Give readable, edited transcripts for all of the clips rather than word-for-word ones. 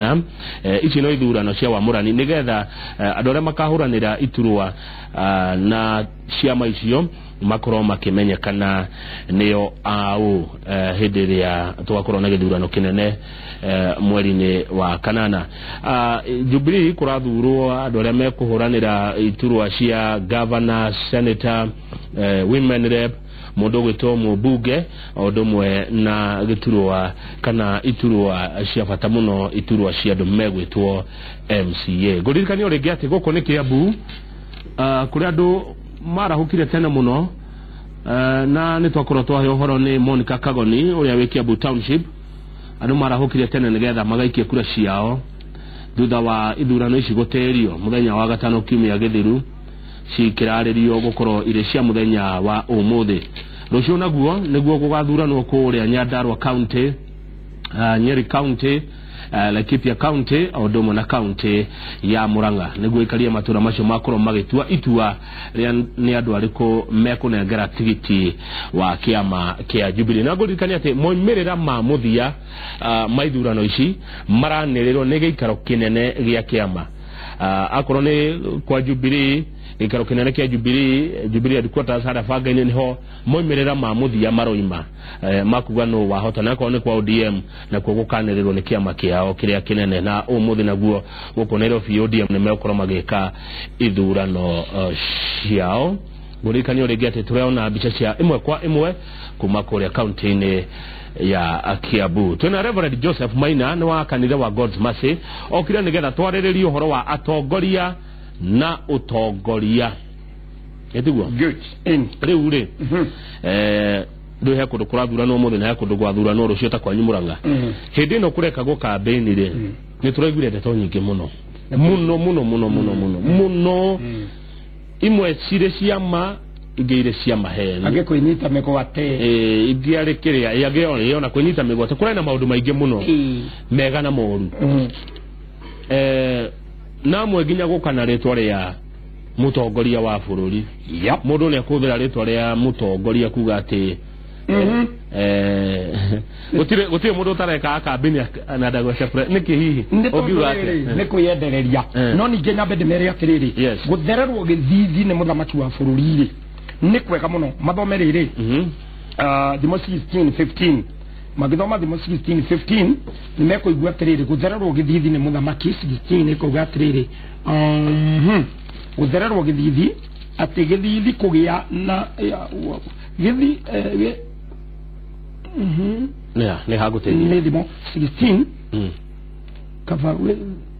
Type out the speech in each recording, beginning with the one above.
Kenya ici no ithurano cia wamũrani nigetha andũ arĩa makahuranĩra iturwa na ciama icio makorwo makimenyekana nio au hĩndĩ ĩrĩa twakorwo na gĩthurano kĩnene mweri-inĩ wa kanana. Jubilee kũrathurwo andũ arĩa mekũhuranĩra iturwa cia governor, senator, women rep, mundu gwitwo mubunge ondo mwe na giturwa kana iturwa cia bata muno iturwa cia andu megwitwo MCA. Guririkania ringi ati guko ni Kiambu kuri andu marahukire tene muno na nitwakorwo twahe uhoro ni Monica Kagoni uria wi Kiambu Township. Andu marahukire tene nigetha magaikie kura ciao thutha wa ithurano ici guterio muthenya wa gatano kiumia githiru cikiraririo gukorwo ire cia muthenya wa umuthi. Rucio naguo niguo gugathuranwo kuria Nyandarua County, Nyeri County, Laikipia County, Odomo na County ya Murang'a. Niguo ikaria matura macio makorwo magitua itua ni andu ariku mekunengera tigiti wa kiama kia Jubilee. Na guririkania ati moimerera ma muthia maithurano ici maranĩrĩrwo nĩ gĩikaro kinene gĩa kiama. Akorwo ni kwa Jubilee ikaro kinene kia Jubilee headquarters hara Fagaine niho moimerera ma muthia maroima makuga no wahotana ko ni kwa ODM na kwa gukanĩrĩrwo ni kiama kiao kiria kinene na umuthi naguo guko Nairobi ODM ni mekoro magika ithurano ciao. Guririkania ringi ati turaona mbica cia imwe kwa imwe kuma kuria county-ini ya Kiambu. Twina Reverend Joseph Maina ni wa kanitha wa God's Mercy okire nigetha twarĩrĩrie uhoro wa atongoria na utongoria. Etiguo good in riu ri ndu he kundu kurathurano umuthi na he kundu gwathurano rucio ta kwanyu Murang'a. Hindi ino kureka go campaign ri ni turaiguire ndeto nyingi muno muno imwe cire ciama ingeire ciama heni age kuinyita migwate igiare kiria yage ona kuinyita migwate kura na maundu maingi muno mega na moru na mweginya gukana ritwa ria mutongoria wa bururi. Mundu ni akuthira ritwa ria mutongoria kuga ati gutire mundu tareka kambini na dago chefre niki hihi ogiwa ati ni kuyendereria no ninge nyambe ndimere atiriri guthererwo githithi ni muthamaki wa bururi ri ni kwega muno mathomerere thimo 16-15 magithoma thimo 16-15 nimekuigua atiriri guthererwo githithi ni muthamaki 16 kuga atiriri guthererwo githithi ati githithi kugia na githi ni haguteithia ni thimo 16 kava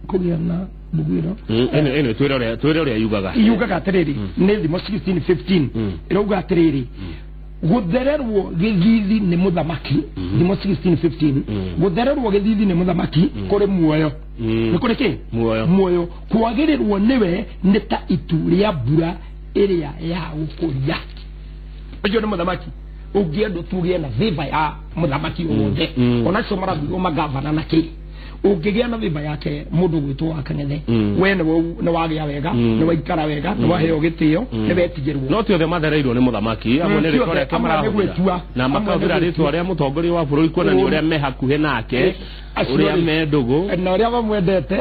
kugia na bugwiro ene twire yugaga atiriri ni thimo 16-15 irauga atiriri guthererwo githithi ni muthamaki thimo 16-15 guthererwo githithi ni muthamaki kuri muoyo ni kuri ki muoyo kwagirirwo niwe ni ta itu ria mbura iria ya gukuria ujo ni muthamaki ungiendo tugie na viva ya muthamaki wothe ona cio marathirwo magavana na ki ungigia na viva yake mundu gwitwo akang'ethe we ne wagia wega ne waikara wega ne waheo gitio ne wetigirwo no ti othe mathereirwo ni muthamaki amwe ni ritwa rĩake marahũthĩra na makahũthĩra rĩtwa rĩa mutongoria wa bũrũri kuonania ũrĩa me hakuhĩ nake ũrĩa me ndũgũ na ũrĩa bamwendete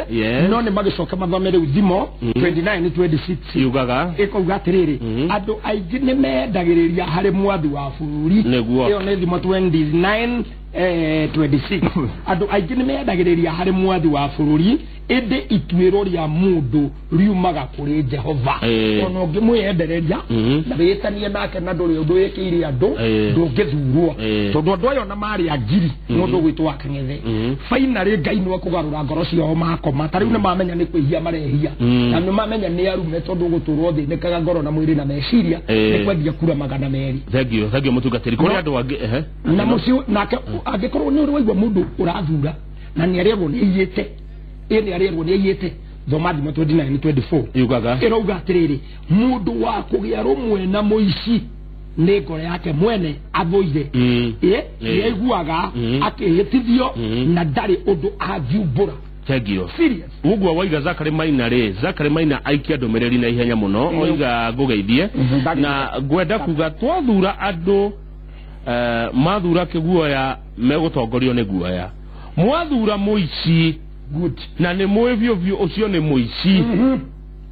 no nĩ magicoka mathome rĩu thimo 29-26 yugaga ĩkauga atĩrĩrĩ andũ aingĩ nĩ mendagĩrĩria harĩ mwathi wa bũrũri ĩyo nĩ thimo 29-26 andũ aingĩ nĩ mendagĩrĩria harĩ mwathi wa bũrũri ĩndĩ ituĩro rĩa mũndũ riumaga kũrĩ Jehova ona ũngĩmwĩendereria na wĩtanie nake na ndũrĩ ũndũ wĩkĩire andũ ndũngĩthurwo tondũ andũ ayo na marĩ angiri mũndũ gwitwo akang'ethe finally Ngai no kũgarũra ngoro ciao makoma ta rĩu nĩ mamenya nĩ kwĩhia marehia na nĩ mamenya nĩ arume tondũ gũtũrwo thĩ nĩkaga ngoro na mwĩrĩ na meciria nĩ kwendia kura magana merĩ. Thengio mũtungatĩri kũrĩ andũ angĩ na mũciĩ nake angĩkorwo nĩ ũrĩ mũndũ ũrathura na nĩ arĩerwo nĩ iyĩte ĩnĩ arĩerwo nĩ iyĩte thoma thimo 29-24 yugaga ĩrauga atĩrĩrĩ mũndũ wa kũgĩa rũmwe na mũici nĩ ngoro yake mwene athũire yaiguaga akĩhĩtithio na ndarĩ ũndũ angiumbũra. Thengio uguo waiga Zakari Maina Zakari Maina aikia ndũmĩrĩri na ihenya mũno oiga ngũgeithie na ngwenda kuga twathura andũ mathura kĩguoya megũtongorio nĩ guoya mwathura mũici good na ne moevio vio ucio ne muici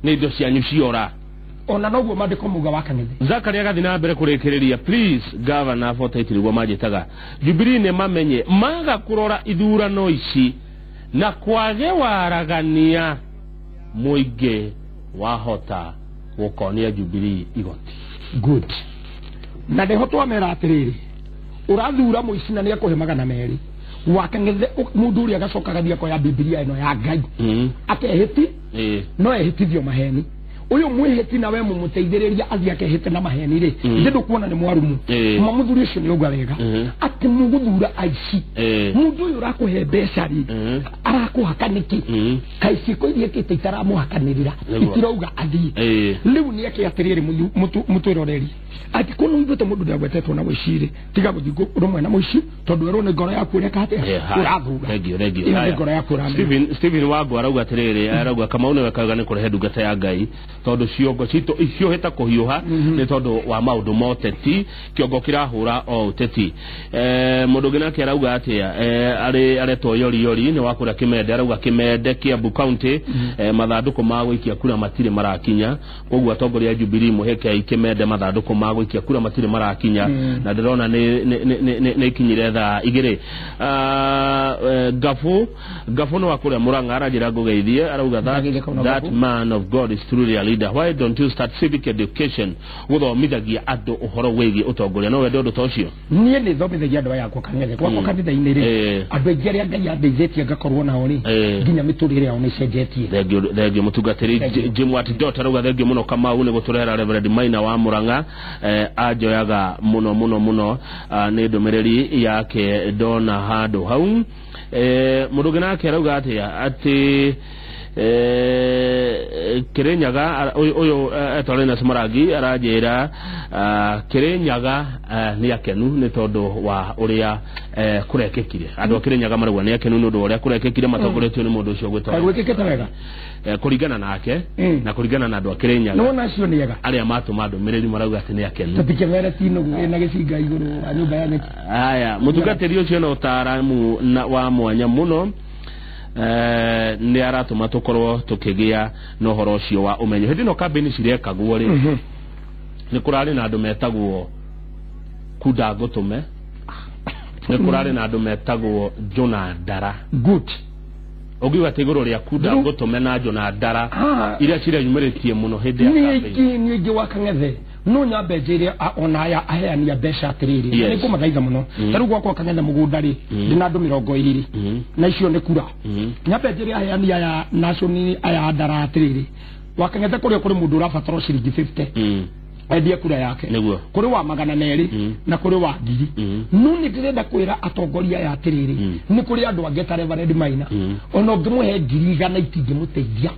ne indo cianyu ciora ona noguo mandiko muga wakanithe Zakaria gathina mbere kurekereria please governor for title wa majitaga Jubilee ne mamenye maga kurora ithurano ici na kwage waragania muige wahota gukonia Jubilee igoti good na ndehotwa mera atiriri urathura muici na niakuhe magana meri wakanithe mundu uri agacoka gathia ko ya Biblia ino ya Ngai akehiti no ehitithio maheni uyu mwiheti na we mumuteithiriria athia kehete na maheni ri ndu kuona ni mwarumu mamuthuri ucio ni uga wega ati muguthura aici mundu uyu rakuhe mbeca ri arakuhakaniki kaici ko irie kite itaramuhakanirira itirauga athii riu ni yake atiriri mutwiroreri ati kono ibute mundu ndagwetetwo na wiciri tiga guthingo rumwe na muici tondu ero ni ngoro yaku reka ate urathura regio ngoro yaku Steven Wagwa arauga atiriri arauga kama une wekaga ni kurehe ndungata ya Ngai tondu ciongo cito icio heta kuhiuha ni tondu wa maundu moteti kiongo kirahura o uteti mundu ngina ke arauga atia ari to yori ni wakura Kimende arauga Kimende Kiambu County mathanduku ma gwikia kura matire marakinya koguo atongoria Jubilee muheke Kimende mathanduku ma gwikia kura matire marakinya na ndirona ni kinyire tha igire gafu no wakura Muranga arajira gugeithie arauga that man of God is truly a leader. Why don't you start civic education guthomithagia andu uhoro wegi utongoria no wende undu tocio nie ni thomithagia andu aya kangethe kwa kanitha-ini ri andu aingĩ Ngai atheithetie ngakorwo nao ri nginya miturire yao ni cenjetie thengio mutungatiri Jimwat Dot arauga thengio muno Kamau ni guturehera Reverend Maina wa Muranga ajoyaga muno ni ndumiriri yake dona handu hau mundu nake arauga ati Kirinyaga uyu Torena Smaragi arajira Kirinyaga ni akenu ni tondu wa uria kurekekire andu Kirinyaga maragwa ni akenu nundu uria kurekekire matongoretio ni mundu ucio gwetwa gwekekete wega kuringana nake na kuringana na andu Kirinyaga no nacio ni yega aria matuma ndumiriri marauga ati ni akenu tutikemera tino na gicinga iguru nyumba ya neki aya mutungatiri ucio no utaramu wa mwanya muno ni aratuma tukorwo tukigia no horo ucio wa umenyo hindi no campaign cirekagwo ri ni kurari na andu metagwo Kuda Gutume ni kurari na andu metagwo Jona Ndara good ogiwa tegoro ria Kuda Gutume na Jona Ndara iria cireyumiritie muno hindi ya campaign ni ngi wakangethe no nyambe njire ona ya aheani ya mbeca atiriri ni kumathaitha muno taru gwakwa kangethe mugunda ri ndina andu 20 na icio ni kura nyambe njire aheani ya national aya Ndara atiriri wakangethe kuria kuri mundu urabatara ciringi 50 endia kura yake kuri wa magana meri na kuri wa ngiri no ni ndirenda kwira atongoria ya atiriri ni kuri andu angeta Reverend Maina ono ngimuhe ngiri igana itingimuteithia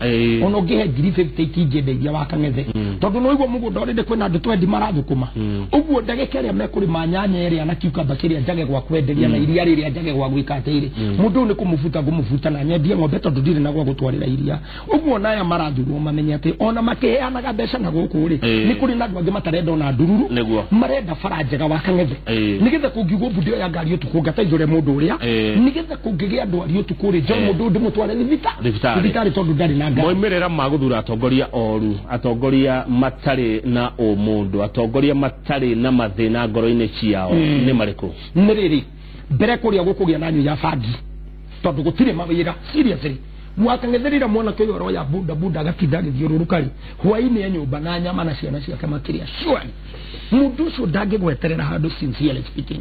ono ngihe ngiri 50 itingendeithia wakangethe tondu no igwo mugunda uri kwina andu 20 marathukuma uguo ndageke ria mekuri manyanya eri ana kiukamba kiria njage gwa kwenderia na iria riria njage gwa gwika atiri mundu ni kumufuta na nyendie ng'ombe tondu ndiri na gwa gutwarira iria uguo naya marathurwo mamenye ati ona makiheanaga mbeca na guku ri ni kuri na wange matarenda na ndururu marenda farajega wakangethe nigetha kungigo budio ya ngari utuku ngataithore mundu uria nigetha kungigia andu ari utuku ri jo mundu ndimutware thibitari tondu ndari na ngari moimerera maguthura atongoria oru atongoria matari na umundu atongoria matari na mathina ngoro-ini ciao ni mariku niriri mbere kuria gukugia nanyu ya fagi tondu gutire mawira seriously mwakangetherira mwana kyo yoro ya buda gakidaga thiururukari hwaini ya nyumba na nyama na ciana ciake makiria sure mundu ucio ndangigweterera handu sincerely speaking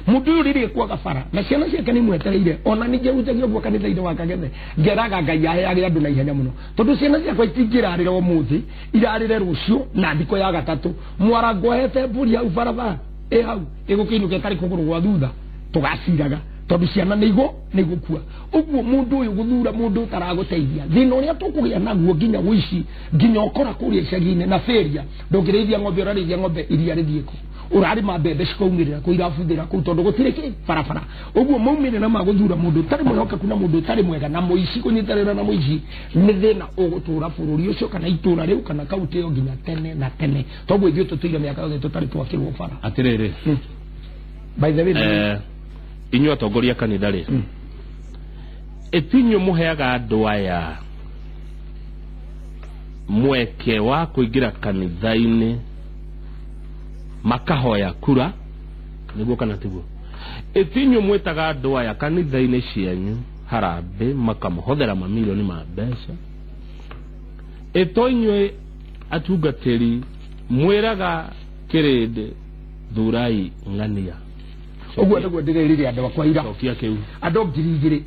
mundu riri kwa gafara na ciana ciake ni mwetereire ona nije utagia gwa kanitha ire wakangethe ngeraga Ngai yahe andu na ihenya muno tondu ciana ciake itingirarira umuthi irarire rucio na ndiko ya gatatu mwarango hete mburi hau barabara hau igukinuke kari kuguru gwa thutha tugaciraga tondu ciana nigo nigukua uguo mundu uyu guthura mundu taraguteithia thina uria tukugia naguo nginya wici nginya okora kuria icagi-ini na feria ndungireithia ng'ombe urarithia ng'ombe iria rithieko urari mabebe cikaumĩrĩra kũ irabuthĩra kũ tondũ gũtirĩ kĩ barabara ũguo maumĩrĩra ma gũthura mũndũ ũtarĩ mwĩhokeku na mũndũ ũtarĩ mwega na mũici kũnyitanĩra na mũici nĩ thĩna ũgũtũra bũrũri ũcio kana itũra rĩu kana kaunti ĩyo nginya tene na tene toguo ithuĩ tũtũire mĩaka yothe tũtarĩ twakĩrwo bara atĩrĩrĩ by the way inyuĩ atongoria kanitha rĩ etinyo muheaga andu aya mweke wa kuingira kanitha-ini makahoya kura niguo kana tiguo etinyo mwetaga andu aya kanitha-ini cianyu harambe makamuhothera mamilioni ma mbeca etoinywe atungatiri mwiraga kirinde thurai ng'ania ogwo ndiguo ndirerire andu akwa ira cokia kiu andu 2,000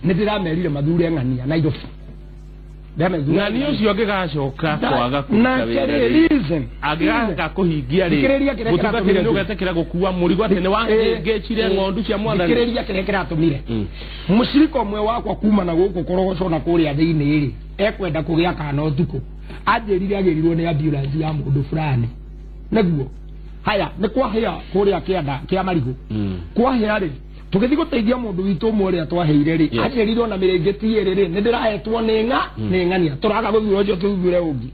nindiramerire mathure ng'ania Nairobi ng'ania ucio angigacoka kwaga kuruta wĩra angigaga kuhingia rĩ gutungatĩri nĩ ũgetekera gũkua mũrigo atĩ nĩ wangĩngĩcire ng'ondu cia mwathani thikĩrĩria kĩrĩa kĩratũmire mũcirika ũmwe wakwa kuma na gũkũ korogoco na kũrĩa thĩinĩ rĩ ekwenda kũgĩa kana ũtukũ anjĩrire agĩrirwo nĩ ambulance ya mũndũ fulani nĩguo haya nĩ kwahĩa kũrĩa kĩanda kĩa marigũ kwahĩa rĩ tũgĩthiĩ gũteithia mũndũ witũ ũmwe ũrĩa twaheire rĩ anjĩrirwo na mĩrĩngĩti ĩrĩ rĩ nĩ ndĩrahetwo nĩ ng'ania tũraga gũthura ũcio tũthure ũngĩ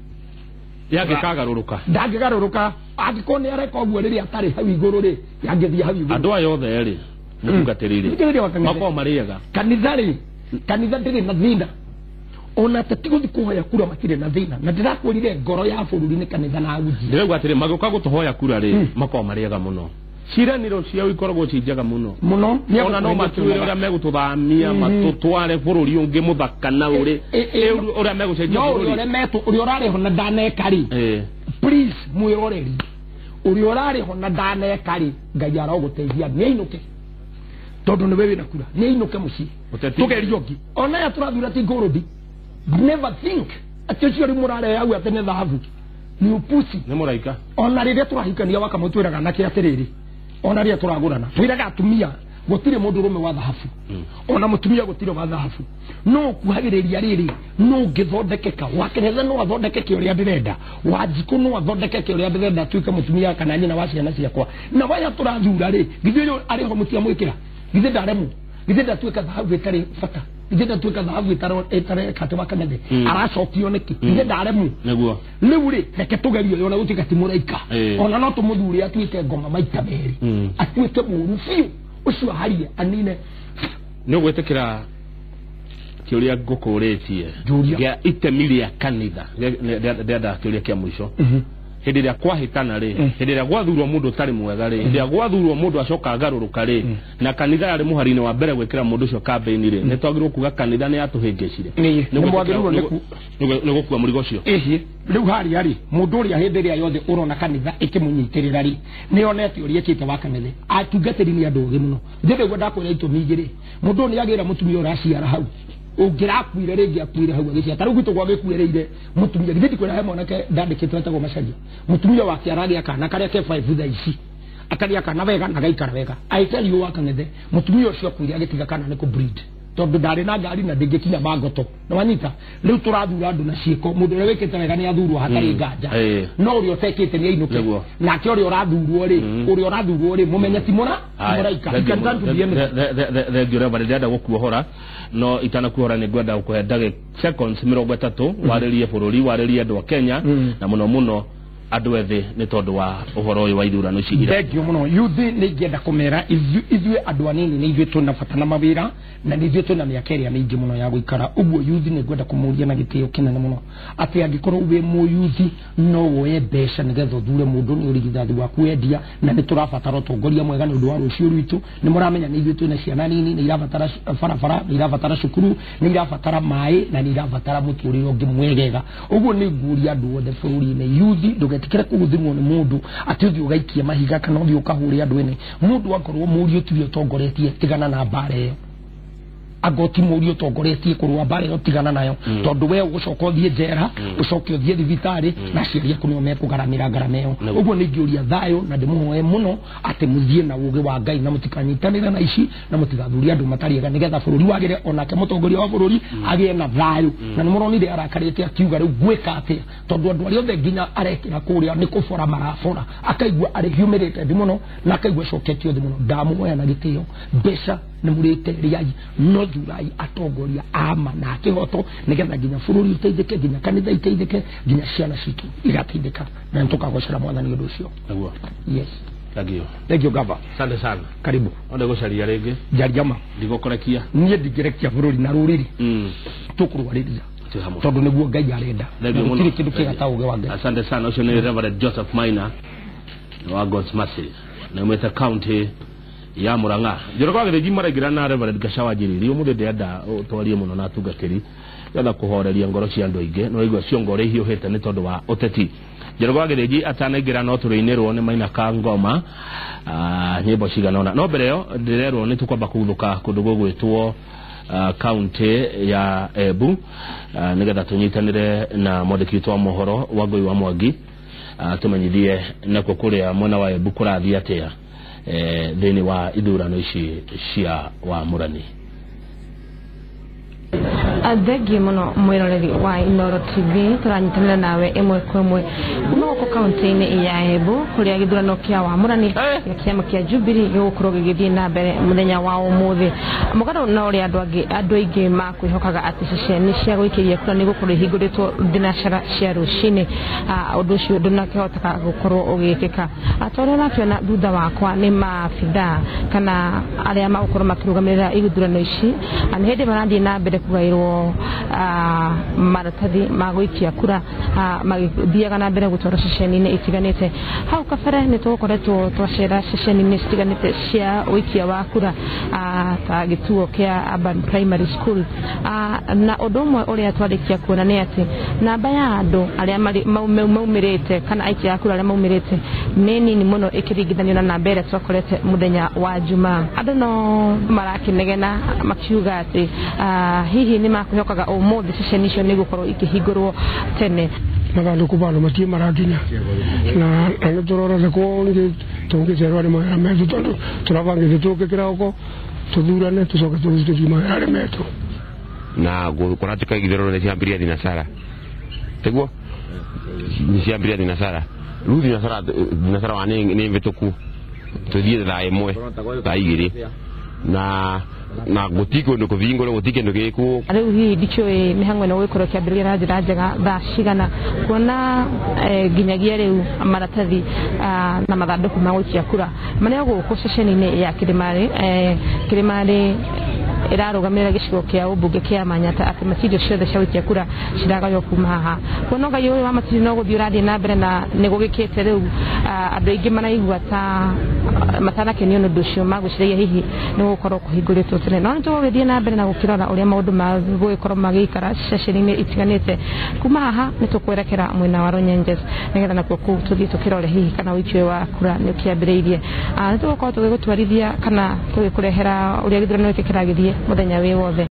yangĩkagarũrũka ndangĩgarũrũka angĩkorwo nĩ areka ũguo rĩrĩa atarĩ hau igũrũ rĩ yangĩthiĩ hau igũrũ andũ aya othe rĩ mũtungatĩri makorwo marĩaga kanitha rĩ kanitha ndĩrĩ na thĩna ona tatigothi kuhoya kura makire na thina na ndirakwirire ngoro ya bururi ni kanitha na uji ndirauga atiri magoka gutuhoya kura ri makoma mariaga muno ciraniro ciao ikoragwo cinjaga muno ona no matuire uria megututhamia matutware bururi ungi muthaka na uri uria megucenjia bururi no metu uri urari ho na ndaneka ri please mwiroreri uri urari ho na ndaneka ri ngai araguteithia niinuke tondu ni wewe na kura niinuke muci tugeriogi ona ya turathura ti ngorodi never think atĩcio ri murare yau atene thahabu ni upusi ni muraika ona rĩrĩa tũrahikania wakamũtwĩraga na kĩa atĩrĩrĩ ona rĩrĩa tũragũrana twĩraga atumia gũtirĩ mũndũ rũme wa thahabu ona mũtumia gũtirĩ wa thahabu no kuhagĩrĩria rĩrĩ no ngĩthondekeka wakenetha no athondekeke ũrĩa ndĩrenda wanjikũ no athondekeke ũrĩa ndĩrenda tuĩke mũtumia kana nyina wa ciana ciakwa na waya tũrathura rĩ githĩ ũyũ arĩ ho mũtiamwĩkĩra githĩ ndaremwo githĩ ndatuĩka thahabu ĩtarĩ bata githĩ tuika thahabu itare katwa kanathe aracokio niki githĩ ndaremu nĩguo rĩu rĩ reke tũgerio yona gũtuĩka ti mũraika ona no tũmũthure atuĩke ngoma maita merĩ atuĩke mũru biũ ucio haria anine nĩ ũgwĩtĩkĩra kĩũria ngũkũrĩtie gĩa itemi rĩa kanitha ndĩrenda kĩũria kĩa mũico hĩndĩ ĩrĩa kwahĩtana rĩ hĩndĩ ĩrĩa gwathurwo mũndũ ũtarĩ mwega rĩ hĩndĩ ĩrĩa gwathurwo mũndũ acoka agarũrũka rĩ na kanitha yarĩ mũhari-inĩ wa mbere gwĩkĩra mũndũ ũcio kambĩini rĩ nĩ twagĩrĩirwo kuga kanitha nĩ yatũhĩngĩcire nĩ gũkua mũrigo ũcio rĩu harĩa rĩ mũndũ ũrĩa hĩndĩ ĩrĩa yothe ũrona kanitha ĩkĩmũnyitĩrĩra rĩ nĩonete ũrĩa ĩkĩte wa kanitha atungatĩri nĩ andũ ũgĩ mũno ndĩrĩgwo ndakwĩra itũmi igĩrĩ mũndũ nĩ agĩra mũtumia ũraciara hau ungirakwire rĩngĩ akwire hau agĩcia tarũ gwitũ gwagĩkuĩrĩire mũtumia githĩ kwĩra he mwanake ndandĩkĩtwo etagwo Macharia mũtumia wake aragĩa kana karĩa ke 5 thaa ici akarĩa kana wega na gaikara wega aitari wa kanitha mũtumia ũcio akwire agĩtiga kana nĩ ku breed tondu ndarĩ na ngari na ndĩngĩkinya Mangoto na wanyita rĩu tũrathura andũ na ciĩko mũndũ ũrĩa wĩkĩte wega nĩ athurwo hatarĩ nganja no ũrĩa ũtekĩte nĩ ainũke nake ũrĩa ũrathurwo rĩ mũmenye ti mũraika thengio rĩmwe ndĩrenda gũkuohora no itanakuohora nĩ ngwenda gũkũhe ndagĩka seconds 30 warĩrie bũrũri warĩrie andũ a Kenya na mũno mũno andũ ethĩ nĩ tondũ wa ũhoro ũyũ wa ithurano ici thengio mũno yuthi nĩ ingĩenda kũmera ithuĩ andũ anini nĩ ithuĩ twĩna bata na mawĩra na nĩ ithuĩ twĩna mĩaka ĩrĩa mĩingĩ mũno ya gũikara ũguo yuthi nĩ ngwenda kũmũria na gĩtĩo kĩnene mũno atĩ angĩkorwo wĩ mũyuthi no woye mbeca nĩgetha ũthure mũndũ nĩ ũrigithathi waku wendia na nĩ tũrabatara ũtongoria mwega nĩ ũndũ wa rũciũ rwitũ nĩ mũramenya nĩ ithuĩ twĩna ciana nini nĩ irabatara barabara nĩ irabatara cukuru nĩ irabatara maĩ na nĩ irabatara mũtũrĩre ũngĩ mwegega ũguo nĩ nguria andũ othe bũrũri-inĩ yuthi tikira kuguthimwo ni mundu ati uthi ugaikia mahiga kana uthi ukahuri andu ene mundu akorwo murio tuyo tongoretie tigana na bare agoti murio tongoretie kurwa bare tigana nayo tondu we ugucoka uthie njera ucoke uthie thibitari na ciria kunio mekugaramira ngarameyo uguo ni ngiuria thayo na ndimuhoe muno ati muthie na uge wa Ngai na mutikanyitanira na ici na mutigathuri andu matariega nigetha bururi wagire onake mutongoria wa bururi agie na thayo na nimuronire arakarite akiuga riu gwika atia tondu andu ari othe nginya arekira kuria ni kubora marabora akaigua ari humiliated muno na akaigua coketio muno ndamuhoya na gitio mbeca nĩ murite riai no thurai atongoria ama na kihoto nigetha nginya bururi uteithike nginya kanitha iteithike nginya ciana citu igateithika na tukagocera mwathani ũndũ ũcio naguo yes Thank you gava. Asante sana. Karibu. Onde gocaria rege. Jariama. Ndigokorekia. Niĩ ndingĩrekia bũrũri na rũrĩrĩ. Tũkũrũarĩria. Tondũ nĩguo Ngai arenda. Gũtirĩ kĩndũ kĩega ta ũũgĩ wa Ngai. Asante sana. Ũcio nĩ Reverend Joseph Maina wa God's Mercy. Na mweta county ya Murang'a. Njoro kwa gĩthĩnji maraingĩra na Reverend Gacawa Njiriri. Ũmũthĩ ndĩenda ũtwarie mũno na atungatĩri. Yatha kũhoreria ngoro cia andũ aingĩ. No igua ciongo ũrĩa ihiũhĩte nĩ tondũ wa ũteti. Njoro kwa gĩthĩnji atanaingĩra no tũrĩinĩrwo nĩ Maina ka ngoma. Nyĩmbo ciganona. No mbere ĩyo ndĩrerwo nĩ tũkwamba kũhurũka kũndũ gũgwĩtwo county ya Embu. Nĩgetha tũnyitanĩre na mwandĩki witũ wa mohoro Wangũi wa Mwangi. Tũmenyithie nakuo kũrĩa mwena wa Embu kũrathiĩ atĩa thĩinĩ wa ithurano ici cia Wamũrani. Thegi muno mwiroreri wa Inooro TV turanyitanira nawe imwe kwa imwe noko kaunti-ini ya Embu kuria githurano kia Wamũrani kiama kia Jubilee gigukorwo gigithii na mbere muthenya wa umuthi mugaro na uria andu aingi makwihokaga ati ceceni cia guikiria kura ni gukorwo ihinguritwo thinacara cia rucini undu ucio ndunakihoteka gukorwo ugikika atorwo nakiona thutha wakwa ni mabitha kana aria magukorwo makirugamirira ithurano ici ani hindi marathii na mbere kugairwo maratathi magwikia kura magithiaga na mbere gutwara ceceni-inĩ itiganĩte hau kabere nĩ tũkoretwo twacera ceceni-inĩ itiganĩte cia wikia wa kura ta gĩtuo kĩa Urban Primary School na ũndũ ũmwe ũrĩa twarĩkia kuona nĩ atĩ namba ya andũ arĩa maumĩrĩte kana aikia kura arĩa maumĩrĩte nĩ nini mũno ĩkĩringithanio na namba ĩrĩa twakorete mũthenya wa Jumaa. Andũ no marakĩnegena makiuga atĩ hihi nĩ makwihokaga umuthi ceceni icio nĩ gukorwo ikĩhingũrwo tene maganduku bado matie marakinya na nĩ tũrorete ko ngi tũngĩcerwo nĩ mawĩra metũ tondũ tũrabangĩte tũkĩkĩra ũko tũthurane tũcoke tũrute mawĩra metũ na kũratika ithurano nĩ ciambirie thinacara teguo nĩ ciambirie thinacara rĩu thinacara wa nĩ mvĩtũku tũthiĩ thaa ĩmwe thaa igĩrĩ na gutiko ndo kuvingo gutike ndo geku ariu hi ndichoe mihango na wekoro kiambiriria na njira njega thaa cigana kuona nginyagia riu maratathi na mathanduku ma gwikia kura maria guku ceceni-inĩ ya Kirimari irarugamira gicigo kia ubunge kia Manyata ati matirio ciothe cia gwikia kura ciragayo kuma haha kuona Ngai uyu wa matiri no guthii urathii na mbere na nigugikite riu andu aingi maraigua ta matanakenio nĩ ũndũ ũcio magwĩciria hihi nĩ gũkorwo kũhingũrĩtwo tene no nĩ tũgũgĩthiĩ na mbere na gũkĩrora ũrĩa maũndũ magũgĩkorwo magĩikara ceceni-inĩ itiganĩte kuma haha nĩ tũkwerekera mwena wa Runyenjes nĩgetha nakuo kũu tũthiĩ tũkĩrore hihi kana ũikia wa kura nĩ ũkĩambĩrĩirie nĩ tũgũkorwo tũgĩgũtwarithia kana tũgĩkũrehera ũrĩa gĩthurano gĩkĩ kĩragĩthiĩ muthenya wĩ wothe.